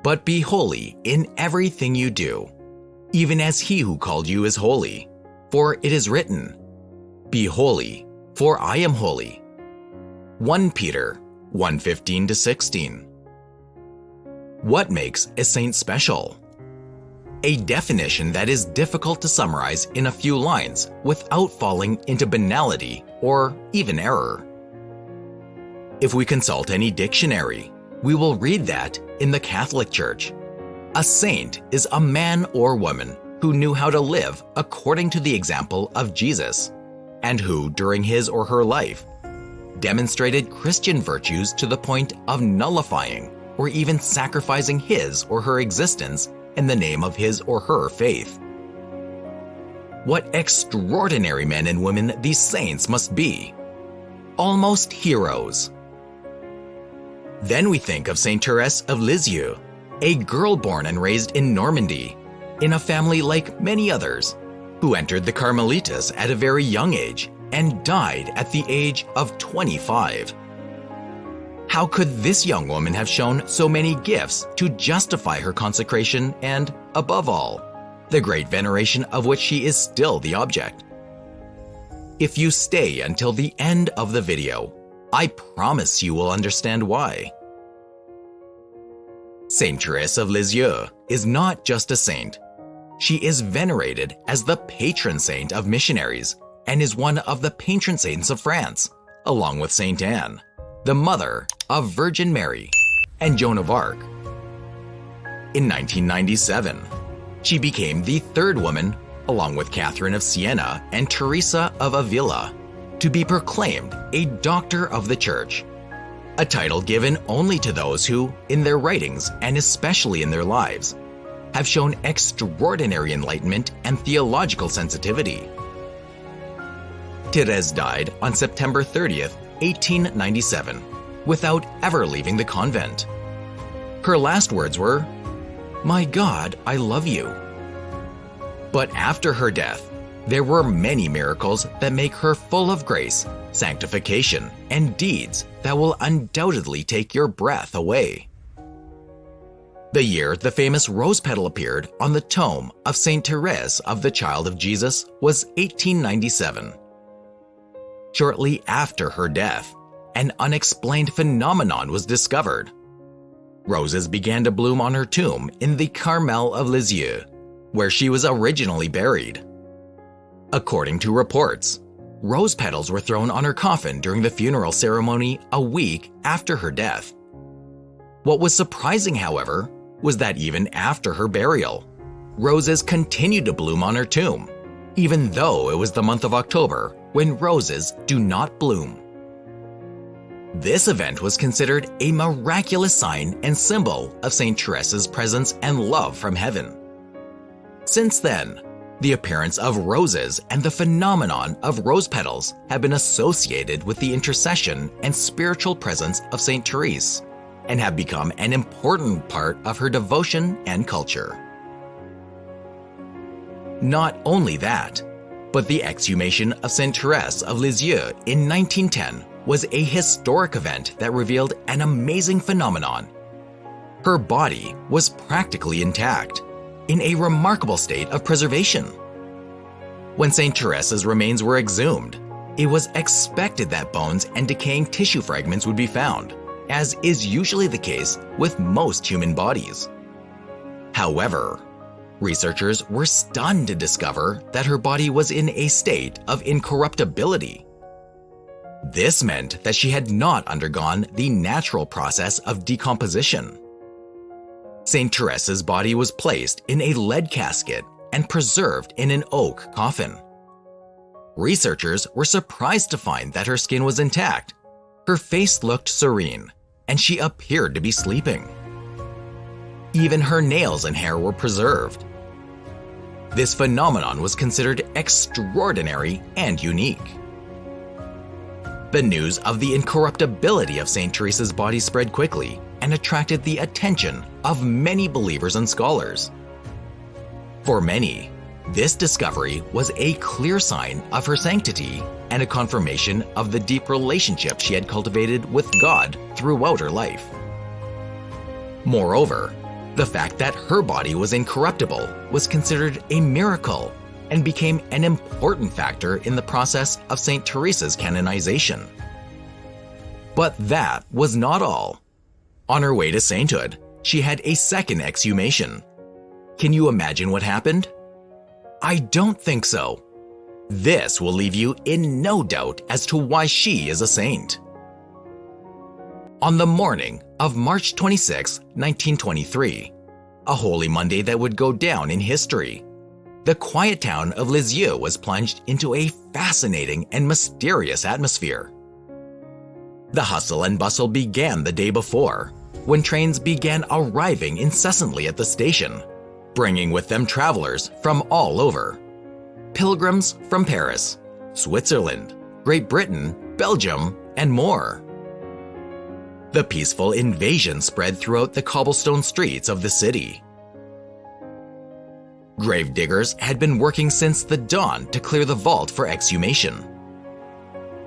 But be holy in everything you do, even as he who called you is holy. For it is written, Be holy, for I am holy. 1 Peter 1:15-16. What makes a saint special? A definition that is difficult to summarize in a few lines without falling into banality or even error. If we consult any dictionary, we will read that in the Catholic Church, a saint is a man or woman who knew how to live according to the example of Jesus, and who, during his or her life, demonstrated Christian virtues to the point of nullifying or even sacrificing his or her existence in the name of his or her faith. What extraordinary men and women these saints must be! Almost heroes. Then we think of Saint Therese of Lisieux, a girl born and raised in Normandy, in a family like many others, who entered the Carmelites at a very young age and died at the age of 25. How could this young woman have shown so many gifts to justify her consecration and, above all, the great veneration of which she is still the object? If you stay until the end of the video, I promise you will understand why. Saint Therese of Lisieux is not just a saint. She is venerated as the patron saint of missionaries and is one of the patron saints of France, along with Saint Anne, the mother of Virgin Mary, and Joan of Arc. In 1997, she became the third woman, along with Catherine of Siena and Teresa of Avila, to be proclaimed a Doctor of the Church, a title given only to those who, in their writings and especially in their lives, have shown extraordinary enlightenment and theological sensitivity. Therese died on September 30th, 1897, without ever leaving the convent. Her last words were, "My God, I love you." But after her death, there were many miracles that make her full of grace, sanctification, and deeds that will undoubtedly take your breath away. The year the famous rose petal appeared on the tomb of Saint Therese of the Child of Jesus was 1897. Shortly after her death, an unexplained phenomenon was discovered. Roses began to bloom on her tomb in the Carmel of Lisieux, where she was originally buried. According to reports, rose petals were thrown on her coffin during the funeral ceremony a week after her death. What was surprising, however, was that even after her burial, roses continued to bloom on her tomb, even though it was the month of October when roses do not bloom. This event was considered a miraculous sign and symbol of Saint Therese's presence and love from heaven. Since then, the appearance of roses and the phenomenon of rose petals have been associated with the intercession and spiritual presence of Saint Therese, and have become an important part of her devotion and culture. Not only that, but the exhumation of Saint Therese of Lisieux in 1910 was a historic event that revealed an amazing phenomenon. Her body was practically intact, in a remarkable state of preservation. When Saint Therese's remains were exhumed, it was expected that bones and decaying tissue fragments would be found, as is usually the case with most human bodies. However, researchers were stunned to discover that her body was in a state of incorruptibility. This meant that she had not undergone the natural process of decomposition. Saint Therese's body was placed in a lead casket and preserved in an oak coffin. Researchers were surprised to find that her skin was intact, her face looked serene, and she appeared to be sleeping. Even her nails and hair were preserved. This phenomenon was considered extraordinary and unique. The news of the incorruptibility of Saint Therese's body spread quickly and attracted the attention of many believers and scholars. For many, this discovery was a clear sign of her sanctity and a confirmation of the deep relationship she had cultivated with God throughout her life. Moreover, The fact that her body was incorruptible was considered a miracle and became an important factor in the process of St. Therese's canonization. But that was not all. On her way to sainthood, she had a second exhumation. Can you imagine what happened? I don't think so. This will leave you in no doubt as to why she is a saint. On the morning of March 26, 1923, a Holy Monday that would go down in history, the quiet town of Lisieux was plunged into a fascinating and mysterious atmosphere. The hustle and bustle began the day before, when trains began arriving incessantly at the station, bringing with them travelers from all over. Pilgrims from Paris, Switzerland, Great Britain, Belgium, and more. The peaceful invasion spread throughout the cobblestone streets of the city. Gravediggers had been working since the dawn to clear the vault for exhumation.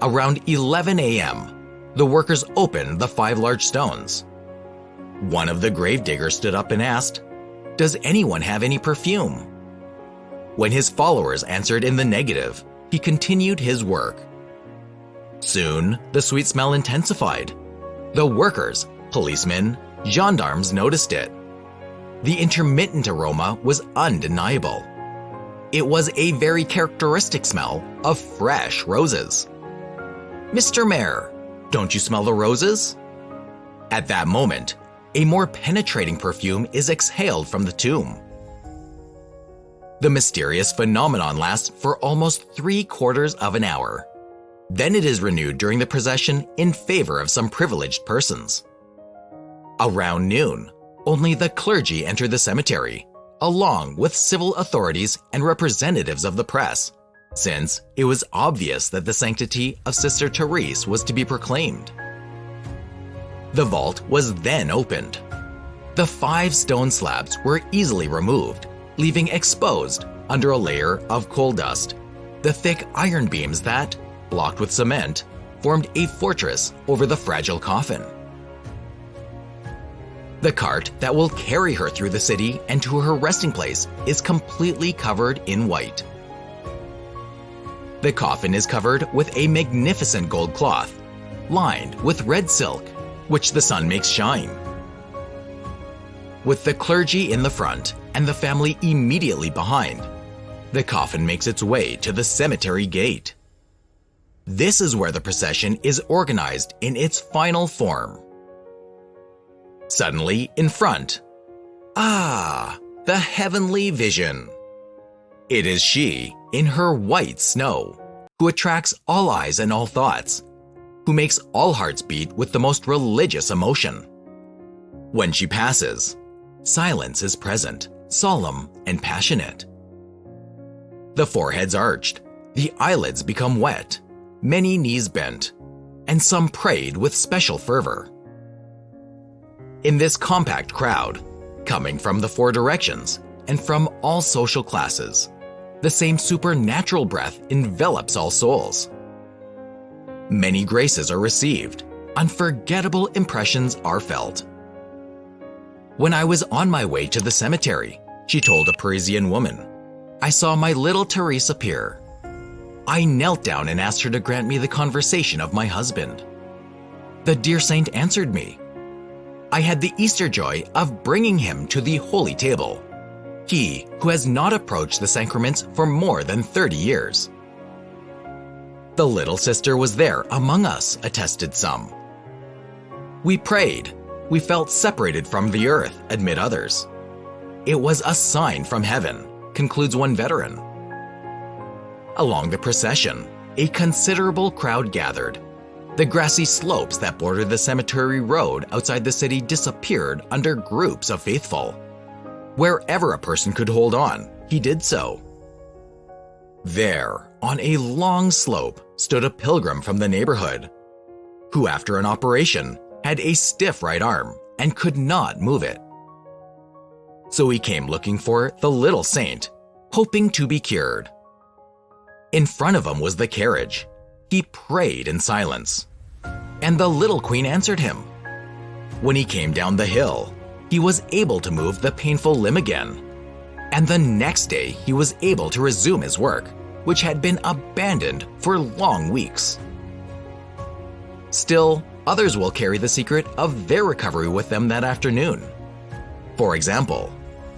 Around 11 a.m., the workers opened the 5 large stones. One of the gravediggers stood up and asked, "Does anyone have any perfume?" When his followers answered in the negative, he continued his work. Soon, the sweet smell intensified. The workers, policemen, gendarmes noticed it. The intermittent aroma was undeniable. It was a very characteristic smell of fresh roses. "Mr. Mayor, don't you smell the roses?" At that moment, a more penetrating perfume is exhaled from the tomb. The mysterious phenomenon lasts for almost 3/4 of an hour. Then it is renewed during the procession in favor of some privileged persons. Around noon, only the clergy entered the cemetery, along with civil authorities and representatives of the press, since it was obvious that the sanctity of Sister Therese was to be proclaimed. The vault was then opened. The 5 stone slabs were easily removed, leaving exposed, under a layer of coal dust, the thick iron beams that, blocked with cement, formed a fortress over the fragile coffin. The cart that will carry her through the city and to her resting place is completely covered in white. The coffin is covered with a magnificent gold cloth, lined with red silk, which the sun makes shine. With the clergy in the front and the family immediately behind, the coffin makes its way to the cemetery gate. This is where the procession is organized in its final form. Suddenly, in front, the heavenly vision. It is she, in her white snow, who attracts all eyes and all thoughts, who makes all hearts beat with the most religious emotion. When she passes, silence is present, solemn and passionate. The foreheads arched, the eyelids become wet, many knees bent, and some prayed with special fervor. In this compact crowd, coming from the 4 directions and from all social classes, the same supernatural breath envelops all souls. Many graces are received, unforgettable impressions are felt. When I was on my way to the cemetery, she told a Parisian woman, I saw my little Therese appear. I knelt down and asked her to grant me the conversation of my husband. The dear saint answered me. I had the Easter joy of bringing him to the holy table, he who has not approached the sacraments for more than 30 years. The little sister was there among us, attested some. We prayed. We felt separated from the earth, admit others. It was a sign from heaven, concludes one veteran. Along the procession, a considerable crowd gathered. The grassy slopes that bordered the cemetery road outside the city disappeared under groups of faithful. Wherever a person could hold on, he did so. There, on a long slope, stood a pilgrim from the neighborhood, who after an operation had a stiff right arm and could not move it. So he came looking for the little saint, hoping to be cured. In front of him was the carriage. He prayed in silence, and the little queen answered him. When he came down the hill, he was able to move the painful limb again. And the next day, he was able to resume his work, which had been abandoned for long weeks. Still, others will carry the secret of their recovery with them that afternoon. For example,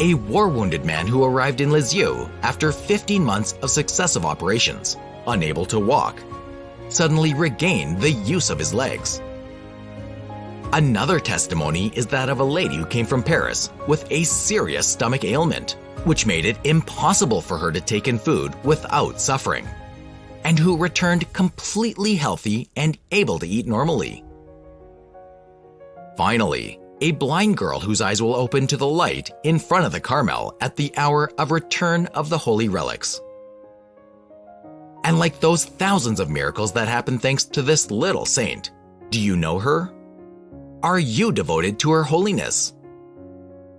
a war-wounded man who arrived in Lisieux after 15 months of successive operations, unable to walk, suddenly regained the use of his legs. Another testimony is that of a lady who came from Paris with a serious stomach ailment, which made it impossible for her to take in food without suffering, and who returned completely healthy and able to eat normally. Finally, a blind girl whose eyes will open to the light in front of the Carmel at the hour of return of the holy relics. And like those thousands of miracles that happen thanks to this little saint, do you know her? Are you devoted to her holiness?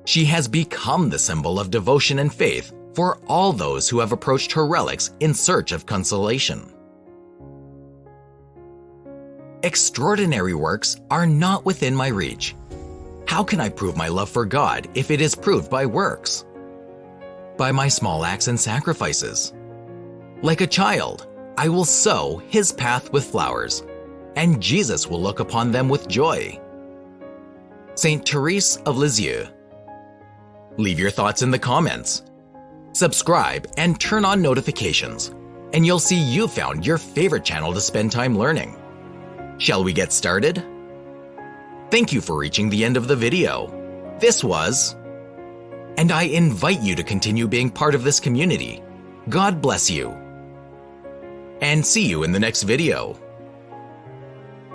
She has become the symbol of devotion and faith for all those who have approached her relics in search of consolation. Extraordinary works are not within my reach. How can I prove my love for God if it is proved by works? By my small acts and sacrifices. Like a child, I will sow his path with flowers, and Jesus will look upon them with joy. Saint Therese of Lisieux. Leave your thoughts in the comments. Subscribe and turn on notifications, and you'll see you found your favorite channel to spend time learning. Shall we get started? Thank you for reaching the end of the video. This was, and I invite you to continue being part of this community. God bless you. And see you in the next video.